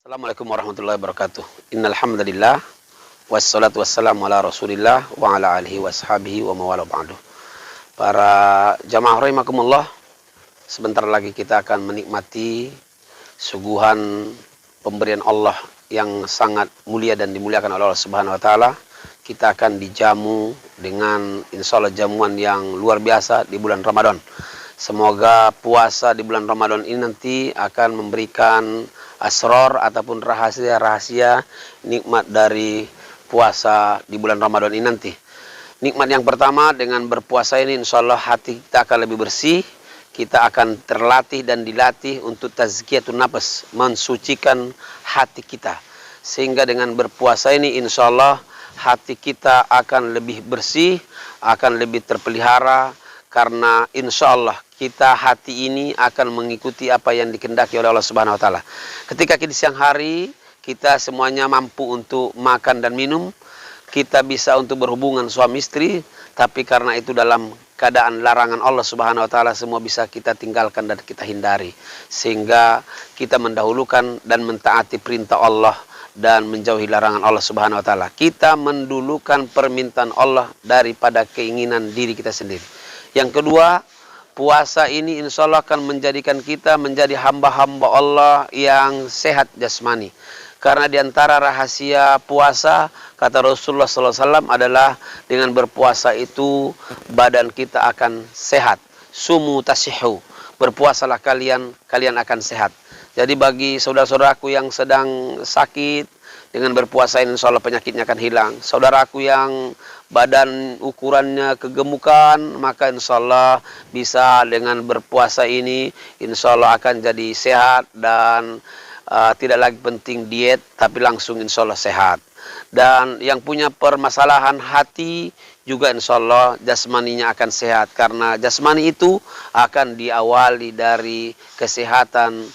Assalamualaikum warahmatullahi wabarakatuh. Innal hamdalillah wassalatu wassalamu ala Rasulillah wa ala alihi washabihi wa mawala ba'du. Para jamaah rahimakumullah, sebentar lagi kita akan menikmati suguhan pemberian Allah yang sangat mulia dan dimuliakan oleh Allah Subhanahu wa taala. Kita akan dijamu dengan insyaallah jamuan yang luar biasa di bulan Ramadan. Semoga puasa di bulan Ramadan ini nanti akan memberikan asror ataupun rahasia-rahasia nikmat dari puasa di bulan Ramadan ini nanti. Nikmat yang pertama, dengan berpuasa ini insya Allah hati kita akan lebih bersih. Kita akan terlatih dan dilatih untuk tazkiyatun nafas, mensucikan hati kita. Sehingga dengan berpuasa ini insya Allah hati kita akan lebih bersih, akan lebih terpelihara. Karena insya Allah kita hati ini akan mengikuti apa yang dikehendaki oleh Allah Subhanahu wa taala. Ketika di siang hari kita semuanya mampu untuk makan dan minum, kita bisa untuk berhubungan suami istri, tapi karena itu dalam keadaan larangan Allah Subhanahu wa taala, semua bisa kita tinggalkan dan kita hindari. Sehingga kita mendahulukan dan mentaati perintah Allah dan menjauhi larangan Allah Subhanahu wa taala. Kita mendulukan permintaan Allah daripada keinginan diri kita sendiri. Yang kedua, puasa ini insya Allah akan menjadikan kita menjadi hamba-hamba Allah yang sehat jasmani. Karena diantara rahasia puasa, kata Rasulullah SAW adalah dengan berpuasa itu badan kita akan sehat. Sumu tasihu, berpuasalah kalian akan sehat. Jadi bagi saudara-saudaraku yang sedang sakit, dengan berpuasa ini insya Allah penyakitnya akan hilang. Saudaraku yang badan ukurannya kegemukan, maka insya Allah bisa dengan berpuasa ini insya Allah akan jadi sehat dan tidak lagi penting diet, tapi langsung insya Allah sehat. Dan yang punya permasalahan hati juga insya Allah jasmaninya akan sehat, karena jasmani itu akan diawali dari kesehatan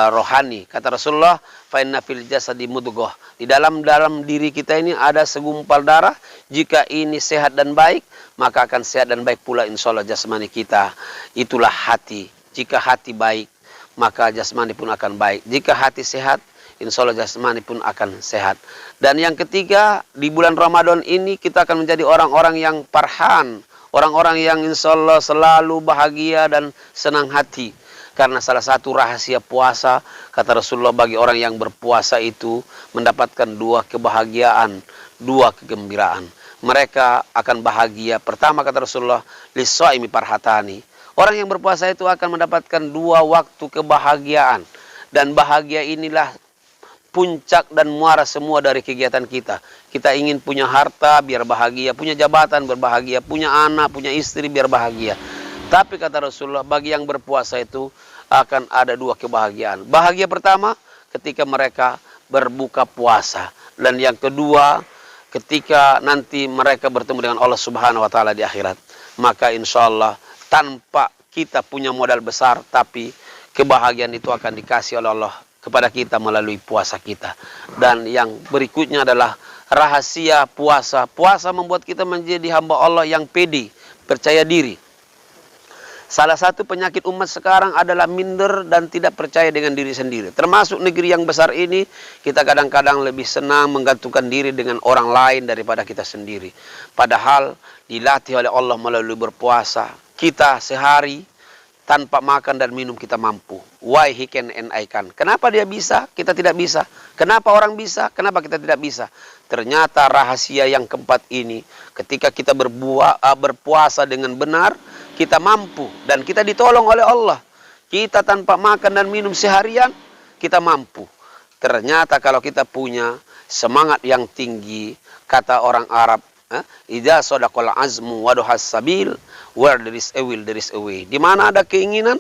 rohani. Kata Rasulullah, fa inna fil jasadi mudghah. Di dalam diri kita ini ada segumpal darah. Jika ini sehat dan baik, maka akan sehat dan baik pula insyaallah jasmani kita. Itulah hati. Jika hati baik, maka jasmani pun akan baik. Jika hati sehat, insyaallah jasmani pun akan sehat. Dan yang ketiga, di bulan Ramadan ini kita akan menjadi orang-orang yang farhan, orang-orang yang insyaallah selalu bahagia dan senang hati. Karena salah satu rahasia puasa, kata Rasulullah, bagi orang yang berpuasa itu mendapatkan dua kebahagiaan, dua kegembiraan. Mereka akan bahagia. Pertama, kata Rasulullah, lis-shaimi farhatani. Orang yang berpuasa itu akan mendapatkan dua waktu kebahagiaan. Dan bahagia inilah puncak dan muara semua dari kegiatan kita. Kita ingin punya harta biar bahagia, punya jabatan berbahagia, punya anak, punya istri biar bahagia. Tapi kata Rasulullah, bagi yang berpuasa itu akan ada dua kebahagiaan. Bahagia pertama ketika mereka berbuka puasa. Dan yang kedua ketika nanti mereka bertemu dengan Allah Subhanahu wa taala di akhirat. Maka insya Allah tanpa kita punya modal besar, tapi kebahagiaan itu akan dikasih oleh Allah kepada kita melalui puasa kita. Dan yang berikutnya adalah rahasia puasa. Puasa membuat kita menjadi hamba Allah yang pede, percaya diri. Salah satu penyakit umat sekarang adalah minder dan tidak percaya dengan diri sendiri. Termasuk negeri yang besar ini, kita kadang-kadang lebih senang menggantungkan diri dengan orang lain daripada kita sendiri. Padahal dilatih oleh Allah melalui berpuasa. Kita sehari tanpa makan dan minum kita mampu. Why he can and I can. Kenapa dia bisa, kita tidak bisa? Kenapa orang bisa, kenapa kita tidak bisa? Ternyata rahasia yang keempat ini, ketika kita berpuasa dengan benar, kita mampu dan kita ditolong oleh Allah. Kita tanpa makan dan minum seharian, kita mampu. Ternyata kalau kita punya semangat yang tinggi, kata orang Arab, idza sadaqal azmu wa duhas sabil, where there is a will there is a way. Di mana ada keinginan,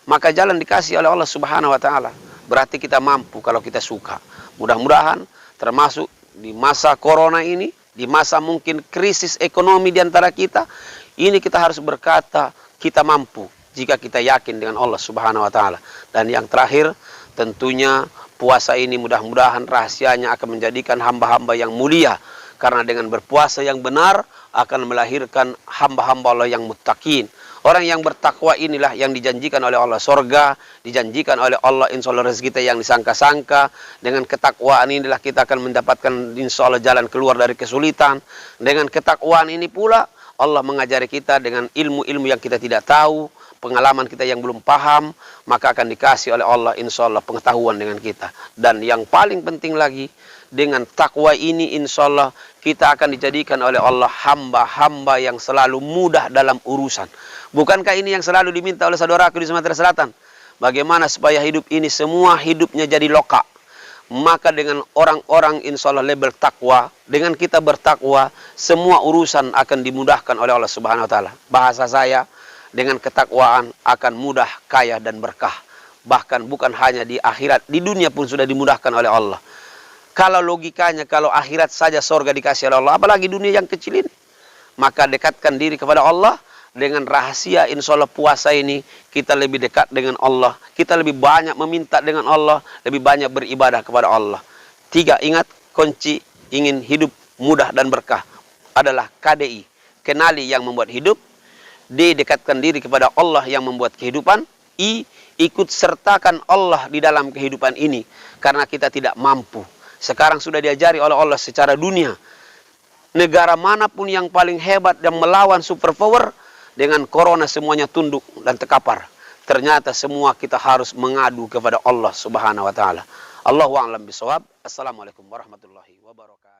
maka jalan dikasih oleh Allah Subhanahu wa taala. Berarti kita mampu kalau kita suka. Mudah-mudahan termasuk di masa corona ini, di masa mungkin krisis ekonomi di antara kita, ini kita harus berkata, kita mampu jika kita yakin dengan Allah Subhanahu wa taala. Dan yang terakhir, tentunya puasa ini mudah-mudahan rahasianya akan menjadikan hamba-hamba yang mulia. Karena dengan berpuasa yang benar akan melahirkan hamba-hamba Allah yang muttaqin. Orang yang bertakwa inilah yang dijanjikan oleh Allah surga, dijanjikan oleh Allah insya Allah rezeki kita yang disangka-sangka. Dengan ketakwaan inilah kita akan mendapatkan insya Allah jalan keluar dari kesulitan. Dengan ketakwaan ini pula Allah mengajari kita dengan ilmu-ilmu yang kita tidak tahu, pengalaman kita yang belum paham, maka akan dikasih oleh Allah insya Allah pengetahuan dengan kita. Dan yang paling penting lagi, dengan takwa ini insya Allah kita akan dijadikan oleh Allah hamba-hamba yang selalu mudah dalam urusan. Bukankah ini yang selalu diminta oleh saudaraku di Sumatera Selatan? Bagaimana supaya hidup ini semua hidupnya jadi loka? Maka dengan orang-orang insya Allah label takwa, dengan kita bertakwa, semua urusan akan dimudahkan oleh Allah Subhanahu Wa Taala. Bahasa saya, dengan ketakwaan akan mudah, kaya dan berkah. Bahkan bukan hanya di akhirat, di dunia pun sudah dimudahkan oleh Allah. Kalau logikanya, kalau akhirat saja surga dikasih oleh Allah, apalagi dunia yang kecil ini. Maka dekatkan diri kepada Allah. Dengan rahasia insya Allah puasa ini, kita lebih dekat dengan Allah. Kita lebih banyak meminta dengan Allah, lebih banyak beribadah kepada Allah. 3, ingat, kunci ingin hidup mudah dan berkah adalah KDI. Kenali yang membuat hidup. D, dekatkan diri kepada Allah yang membuat kehidupan. I, ikut sertakan Allah di dalam kehidupan ini. Karena kita tidak mampu. Sekarang sudah diajari oleh Allah secara dunia. Negara manapun yang paling hebat dan melawan superpower, dengan corona semuanya tunduk dan terkapar. Ternyata semua kita harus mengadu kepada Allah Subhanahu Wa Taala. Allahu a'lam bishawab. Assalamualaikum warahmatullahi wabarakatuh.